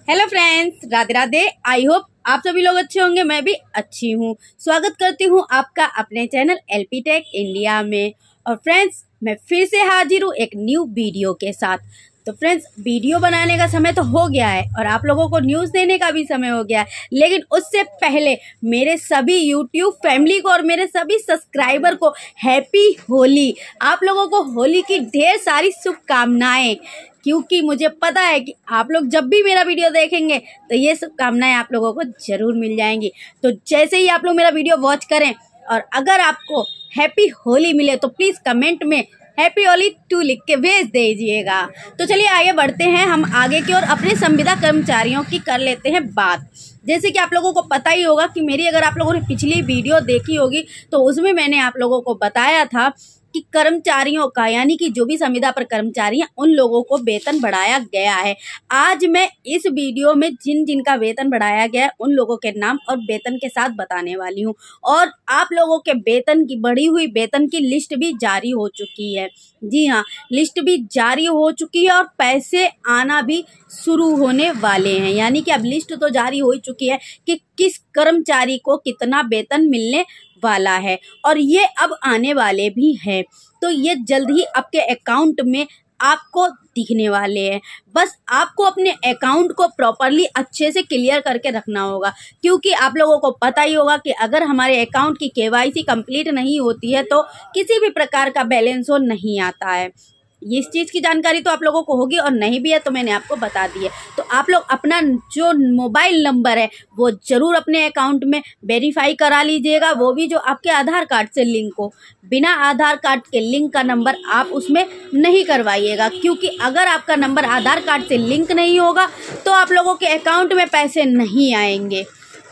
Hello friends, Radhe Radhe. I hope आप सभी लोग अच्छे होंगे। मैं भी अच्छी हूँ। स्वागत करती हूँ आपका अपने चैनल एलपी टेक इंडिया में। और फ्रेंड्स, मैं फिर से हाजिर हूँ एक न्यू वीडियो के साथ। तो फ्रेंड्स, वीडियो बनाने का समय तो हो गया है और आप लोगों को न्यूज़ देने का भी समय हो गया है, लेकिन उससे पहले मेरे सभी यूट्यूब फैमिली को और मेरे सभी सब्सक्राइबर को हैप्पी होली। आप लोगों को होली की ढेर सारी शुभकामनाएं, क्योंकि मुझे पता है कि आप लोग जब भी मेरा वीडियो देखेंगे तो ये शुभकामनाएं आप लोगों को जरूर मिल जाएंगी। तो जैसे ही आप लोग मेरा वीडियो वॉच करें और अगर आपको हैप्पी होली मिले तो प्लीज़ कमेंट में हैप्पी होली 2 लिख के भेज दीजिएगा। तो चलिए आगे बढ़ते हैं हम आगे की ओर। अपने संविदा कर्मचारियों की कर लेते हैं बात। जैसे कि आप लोगों को पता ही होगा कि मेरी अगर आप लोगों ने पिछली वीडियो देखी होगी तो उसमें मैंने आप लोगों को बताया था कि कर्मचारियों का, यानी कि जो भी संविदा पर कर्मचारी हैं उन लोगों को वेतन बढ़ाया गया है। आज मैं इस वीडियो में जिन जिन का वेतन बढ़ाया गया है उन लोगों के नाम और वेतन के साथ बताने वाली हूँ। और आप लोगों के वेतन की बढ़ी हुई वेतन की लिस्ट भी जारी हो चुकी है। जी हाँ, लिस्ट भी जारी हो चुकी है और पैसे आना भी शुरू होने वाले हैं। यानी कि अब लिस्ट तो जारी हो चुकी है कि किस कर्मचारी को कितना वेतन मिलने वाला है और ये अब आने वाले भी हैं। तो ये जल्द ही आपके अकाउंट में आपको दिखने वाले हैं। बस आपको अपने अकाउंट को प्रॉपरली अच्छे से क्लियर करके रखना होगा, क्योंकि आप लोगों को पता ही होगा कि अगर हमारे अकाउंट की केवाईसी कंप्लीट नहीं होती है तो किसी भी प्रकार का बैलेंस हो नहीं आता है। इस चीज़ की जानकारी तो आप लोगों को होगी और नहीं भी है तो मैंने आपको बता दी है। तो आप लोग अपना जो मोबाइल नंबर है वो ज़रूर अपने अकाउंट में वेरीफाई करा लीजिएगा, वो भी जो आपके आधार कार्ड से लिंक हो। बिना आधार कार्ड के लिंक का नंबर आप उसमें नहीं करवाइएगा, क्योंकि अगर आपका नंबर आधार कार्ड से लिंक नहीं होगा तो आप लोगों के अकाउंट में पैसे नहीं आएंगे।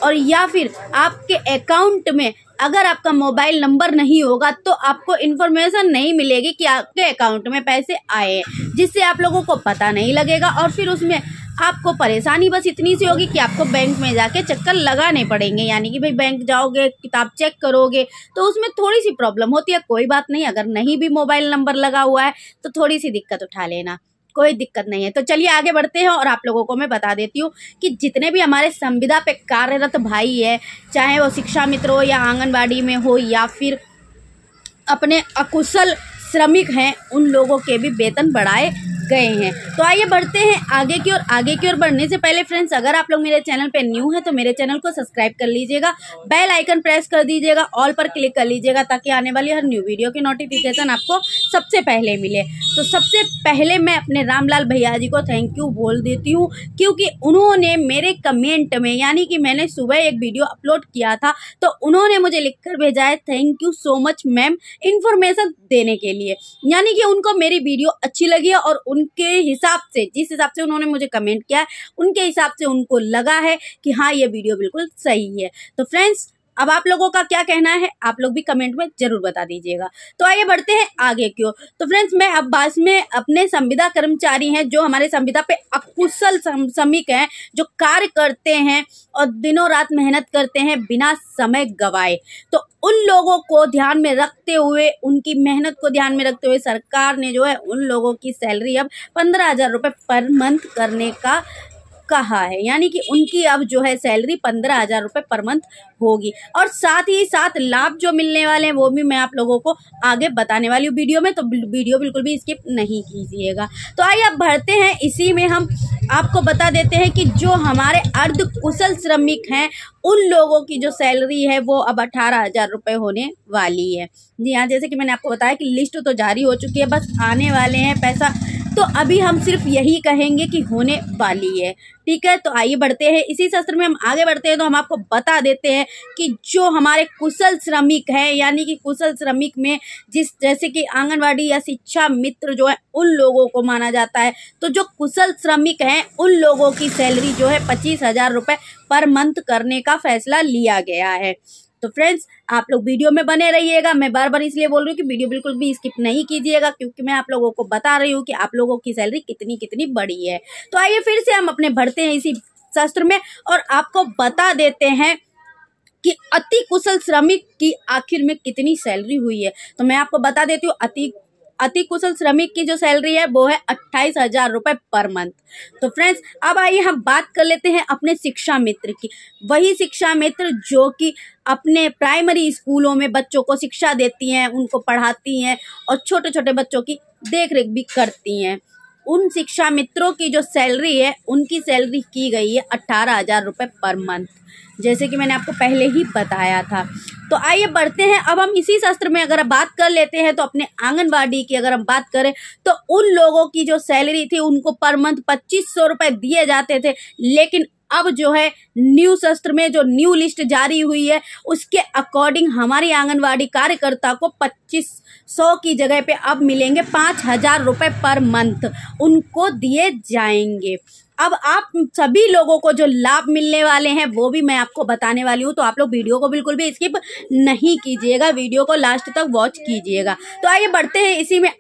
और या फिर आपके अकाउंट में अगर आपका मोबाइल नंबर नहीं होगा तो आपको इन्फॉर्मेशन नहीं मिलेगी कि आपके अकाउंट में पैसे आए हैं, जिससे आप लोगों को पता नहीं लगेगा और फिर उसमें आपको परेशानी बस इतनी सी होगी कि आपको बैंक में जाके चक्कर लगाने पड़ेंगे। यानी कि भाई बैंक जाओगे, किताब चेक करोगे तो उसमें थोड़ी सी प्रॉब्लम होती है। कोई बात नहीं, अगर नहीं भी मोबाइल नंबर लगा हुआ है तो थोड़ी सी दिक्कत उठा लेना, कोई दिक्कत नहीं है। तो चलिए आगे बढ़ते हैं और आप लोगों को मैं बता देती हूँ कि जितने भी हमारे संविदा पे कार्यरत भाई है, चाहे वो शिक्षा मित्र हो या आंगनबाड़ी में हो या फिर अपने अकुशल श्रमिक हैं, उन लोगों के भी वेतन बढ़ाए गए हैं। तो आइए बढ़ते हैं आगे की ओर। आगे की ओर बढ़ने से पहले फ्रेंड्स, अगर आप लोग मेरे चैनल पे न्यू हैं तो मेरे चैनल को सब्सक्राइब कर लीजिएगा, बेल आइकन प्रेस कर दीजिएगा, ऑल पर क्लिक कर लीजिएगा ताकि आने वाली हर न्यू वीडियो की नोटिफिकेशन आपको सबसे पहले मिले। तो सबसे पहले मैं अपने रामलाल भैया जी को थैंक यू बोल देती हूँ, क्योंकि उन्होंने मेरे कमेंट में, यानी कि मैंने सुबह एक वीडियो अपलोड किया था तो उन्होंने मुझे लिखकर भेजा है thank you so much ma'am information देने के लिए। यानी कि उनको मेरी वीडियो अच्छी लगी है और उनके हिसाब से, जिस हिसाब से उन्होंने मुझे कमेंट किया है उनके हिसाब से उनको लगा है कि हाँ ये वीडियो बिल्कुल सही है। तो फ्रेंड्स, अब आप लोगों का क्या कहना है आप लोग भी कमेंट में जरूर बता दीजिएगा। तो आइए बढ़ते हैं आगे की ओर। तो फ्रेंड्स, मैं अब बात में अपने संविदा कर्मचारी हैं जो हमारे संविदा पे अकुशल श्रमिक हैं, जो कार्य करते हैं और दिनों रात मेहनत करते हैं बिना समय गवाए, तो उन लोगों को ध्यान में रखते हुए, उनकी मेहनत को ध्यान में रखते हुए सरकार ने जो है उन लोगों की सैलरी अब 15,000 रुपये पर मंथ करने का कहा है। यानी कि उनकी अब जो है सैलरी 15,000 रुपये पर मंथ होगी और साथ ही साथ लाभ जो मिलने वाले हैं वो भी मैं आप लोगों को आगे बताने वाली हूँ वीडियो में। तो वीडियो बिल्कुल भी स्किप नहीं कीजिएगा। तो आइए अब बढ़ते हैं, इसी में हम आपको बता देते हैं कि जो हमारे अर्ध कुशल श्रमिक हैं उन लोगों की जो सैलरी है वो अब 18,000 रुपये होने वाली है। जी हाँ, जैसे कि मैंने आपको बताया कि लिस्ट तो जारी हो चुकी है, बस आने वाले हैं पैसा। तो अभी हम सिर्फ यही कहेंगे कि होने वाली है, ठीक है। तो आइए बढ़ते हैं, इसी सत्र में हम आगे बढ़ते हैं तो हम आपको बता देते हैं कि जो हमारे कुशल श्रमिक हैं, यानी कि कुशल श्रमिक में जैसे कि आंगनवाड़ी या शिक्षा मित्र जो है उन लोगों को माना जाता है। तो जो कुशल श्रमिक हैं उन लोगों की सैलरी जो है 25,000 रुपये पर मंथ करने का फैसला लिया गया है। तो फ्रेंड्स, आप लोग वीडियो में बने रहिएगा। मैं बार बार इसलिए बोल रही हूँ कि वीडियो बिल्कुल भी स्किप नहीं कीजिएगा, क्योंकि मैं आप लोगों को बता रही हूँ कि आप लोगों की सैलरी कितनी कितनी बड़ी है। तो आइए फिर से हम अपने बढ़ते हैं इसी शास्त्र में और आपको बता देते हैं कि अति कुशल श्रमिक की आखिर में कितनी सैलरी हुई है। तो मैं आपको बता देती हूँ, अति अति कुशल श्रमिक की जो सैलरी है वो है 28,000 रुपये पर मंथ। तो फ्रेंड्स, अब आइए हम बात कर लेते हैं अपने शिक्षा मित्र की। वही शिक्षा मित्र जो कि अपने प्राइमरी स्कूलों में बच्चों को शिक्षा देती हैं, उनको पढ़ाती हैं और छोटे छोटे बच्चों की देख रेख भी करती हैं। उन शिक्षा मित्रों की जो सैलरी है, उनकी सैलरी की गई है 18,000 रुपये पर मंथ, जैसे कि मैंने आपको पहले ही बताया था। तो आइए बढ़ते हैं, अब हम इसी शास्त्र में अगर बात कर लेते हैं तो अपने आंगनबाड़ी की अगर हम बात करें तो उन लोगों की जो सैलरी थी उनको पर मंथ 2,500 रुपये दिए जाते थे, लेकिन अब जो है न्यू शास्त्र में जो न्यू लिस्ट जारी हुई है उसके अकॉर्डिंग हमारी आंगनवाड़ी कार्यकर्ता को 2,500 की जगह पे अब मिलेंगे 5,000 रुपये पर मंथ उनको दिए जाएंगे। अब आप सभी लोगों को जो लाभ मिलने वाले हैं वो भी मैं आपको बताने वाली हूँ, तो आप लोग वीडियो को बिल्कुल भी स्किप नहीं कीजिएगा, वीडियो को लास्ट तक वॉच कीजिएगा। तो आइए बढ़ते हैं इसी में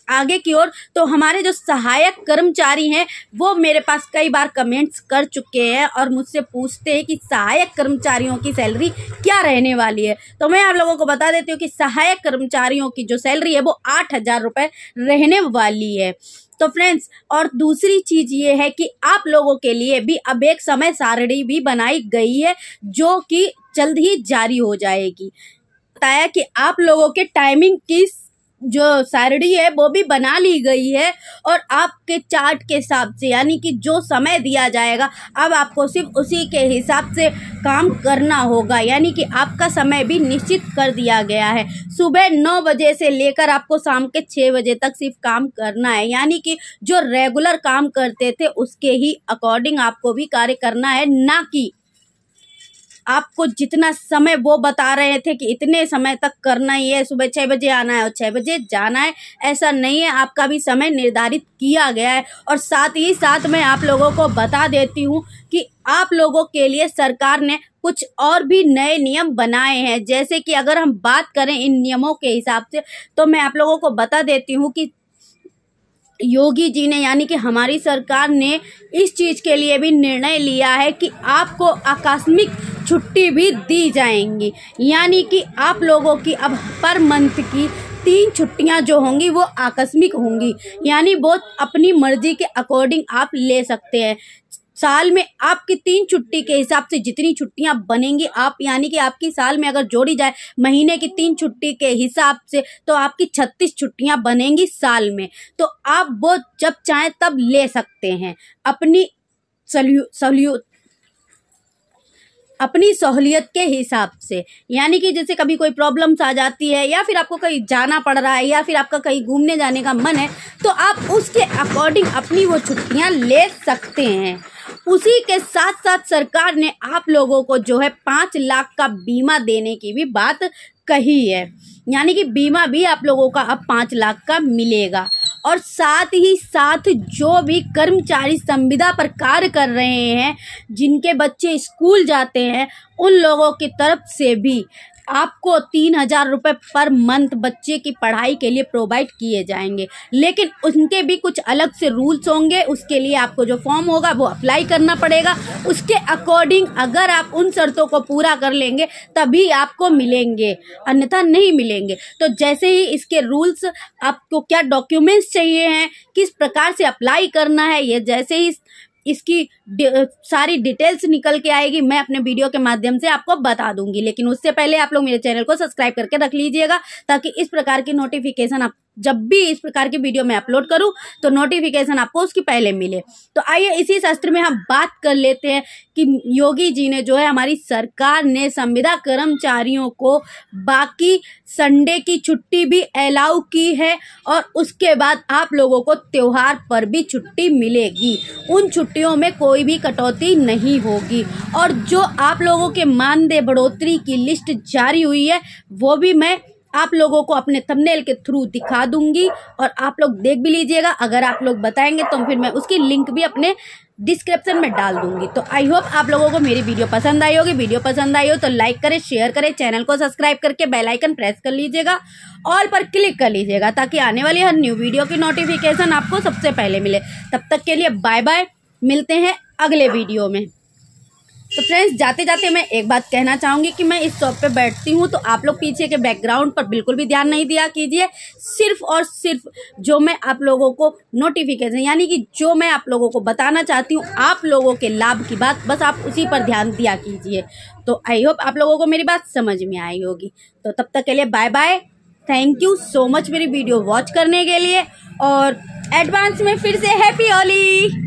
आगे की ओर। तो हमारे जो सहायक कर्मचारी हैं वो मेरे पास कई बार कमेंट्स कर चुके हैं और मुझसे पूछते हैं कि सहायक कर्मचारियों की सैलरी क्या रहने वाली है। तो मैं आप लोगों को बता देती हूँ कि सहायक कर्मचारियों की जो सैलरी है वो 8,000 रुपये रहने वाली है। तो फ्रेंड्स, और दूसरी चीज ये है कि आप लोगों के लिए भी अब एक समय सारणी भी बनाई गई है जो कि जल्द ही जारी हो जाएगी। बताया कि आप लोगों के टाइमिंग की जो सारणी है वो भी बना ली गई है और आपके चार्ट के हिसाब से, यानी कि जो समय दिया जाएगा अब आपको सिर्फ उसी के हिसाब से काम करना होगा, यानी कि आपका समय भी निश्चित कर दिया गया है। सुबह 9 बजे से लेकर आपको शाम के 6 बजे तक सिर्फ काम करना है, यानी कि जो रेगुलर काम करते थे उसके ही अकॉर्डिंग आपको भी कार्य करना है, ना कि आपको जितना समय वो बता रहे थे कि इतने समय तक करना ही है, सुबह 6 बजे आना है और 6 बजे जाना है, ऐसा नहीं है। आपका भी समय निर्धारित किया गया है। और साथ ही साथ मैं आप लोगों को बता देती हूँ कि आप लोगों के लिए सरकार ने कुछ और भी नए नियम बनाए हैं। जैसे कि अगर हम बात करें इन नियमों के हिसाब से, तो मैं आप लोगों को बता देती हूँ कि योगी जी ने, यानी कि हमारी सरकार ने इस चीज़ के लिए भी निर्णय लिया है कि आपको आकस्मिक छुट्टी भी दी जाएंगी, यानी कि आप लोगों की अब पर मंथ की 3 छुट्टियां जो होंगी वो आकस्मिक होंगी, यानी वो अपनी मर्जी के अकॉर्डिंग आप ले सकते हैं। साल में आपकी 3 छुट्टी के हिसाब से जितनी छुट्टियां बनेंगी आप, यानी कि आपकी साल में अगर जोड़ी जाए महीने की 3 छुट्टी के हिसाब से तो आपकी 36 छुट्टियां बनेंगी साल में। तो आप वो जब चाहें तब ले सकते हैं अपनी सहूलियत के हिसाब से, यानी कि जैसे कभी कोई प्रॉब्लम्स आ जाती है या फिर आपको कहीं जाना पड़ रहा है या फिर आपका कहीं घूमने जाने का मन है तो आप उसके अकॉर्डिंग अपनी वो छुट्टियां ले सकते हैं। उसी के साथ साथ सरकार ने आप लोगों को जो है 5 लाख का बीमा देने की भी बात कही है, यानी कि बीमा भी आप लोगों का अब 5 लाख का मिलेगा। और साथ ही साथ जो भी कर्मचारी संविदा पर कार्य कर रहे हैं, जिनके बच्चे स्कूल जाते हैं, उन लोगों की तरफ से भी आपको 3,000 रुपये पर मंथ बच्चे की पढ़ाई के लिए प्रोवाइड किए जाएंगे, लेकिन उनके भी कुछ अलग से रूल्स होंगे। उसके लिए आपको जो फॉर्म होगा वो अप्लाई करना पड़ेगा, उसके अकॉर्डिंग अगर आप उन शर्तों को पूरा कर लेंगे तभी आपको मिलेंगे, अन्यथा नहीं मिलेंगे। तो जैसे ही इसके रूल्स, आपको क्या डॉक्यूमेंट्स चाहिए हैं, किस प्रकार से अप्लाई करना है, ये जैसे ही इसकी सारी डिटेल्स निकल के आएगी मैं अपने वीडियो के माध्यम से आपको बता दूंगी। लेकिन उससे पहले आप लोग मेरे चैनल को सब्सक्राइब करके रख लीजिएगा ताकि इस प्रकार की नोटिफिकेशन आप जब भी इस प्रकार की वीडियो मैं अपलोड करूं तो नोटिफिकेशन आपको उसकी पहले मिले। तो आइए इसी शास्त्र में हम बात कर लेते हैं कि योगी जी ने जो है, हमारी सरकार ने संविदा कर्मचारियों को बाकी संडे की छुट्टी भी अलाउ की है और उसके बाद आप लोगों को त्योहार पर भी छुट्टी मिलेगी। उन छुट्टियों में कोई भी कटौती नहीं होगी। और जो आप लोगों के मानदेय बढ़ोतरी की लिस्ट जारी हुई है वो भी मैं आप लोगों को अपने थंबनेल के थ्रू दिखा दूंगी और आप लोग देख भी लीजिएगा। अगर आप लोग बताएंगे तो फिर मैं उसकी लिंक भी अपने डिस्क्रिप्शन में डाल दूंगी। तो आई होप आप लोगों को मेरी वीडियो पसंद आई होगी। वीडियो पसंद आई हो तो लाइक करें, शेयर करें, चैनल को सब्सक्राइब करके बेल आइकन प्रेस कर लीजिएगा, ऑल पर क्लिक कर लीजिएगा ताकि आने वाली हर न्यू वीडियो की नोटिफिकेशन आपको सबसे पहले मिले। तब तक के लिए बाय बाय, मिलते हैं अगले वीडियो में। तो फ्रेंड्स, जाते जाते मैं एक बात कहना चाहूँगी कि मैं इस शॉप पे बैठती हूँ तो आप लोग पीछे के बैकग्राउंड पर बिल्कुल भी ध्यान नहीं दिया कीजिए। सिर्फ और सिर्फ जो मैं आप लोगों को नोटिफिकेशन, यानी कि जो मैं आप लोगों को बताना चाहती हूँ, आप लोगों के लाभ की बात, बस आप उसी पर ध्यान दिया कीजिए। तो आई होप आप लोगों को मेरी बात समझ में आई होगी। तो तब तक के लिए bye bye. Thank you so much मेरी वीडियो वॉच करने के लिए, और एडवांस में फिर से हैप्पी होली।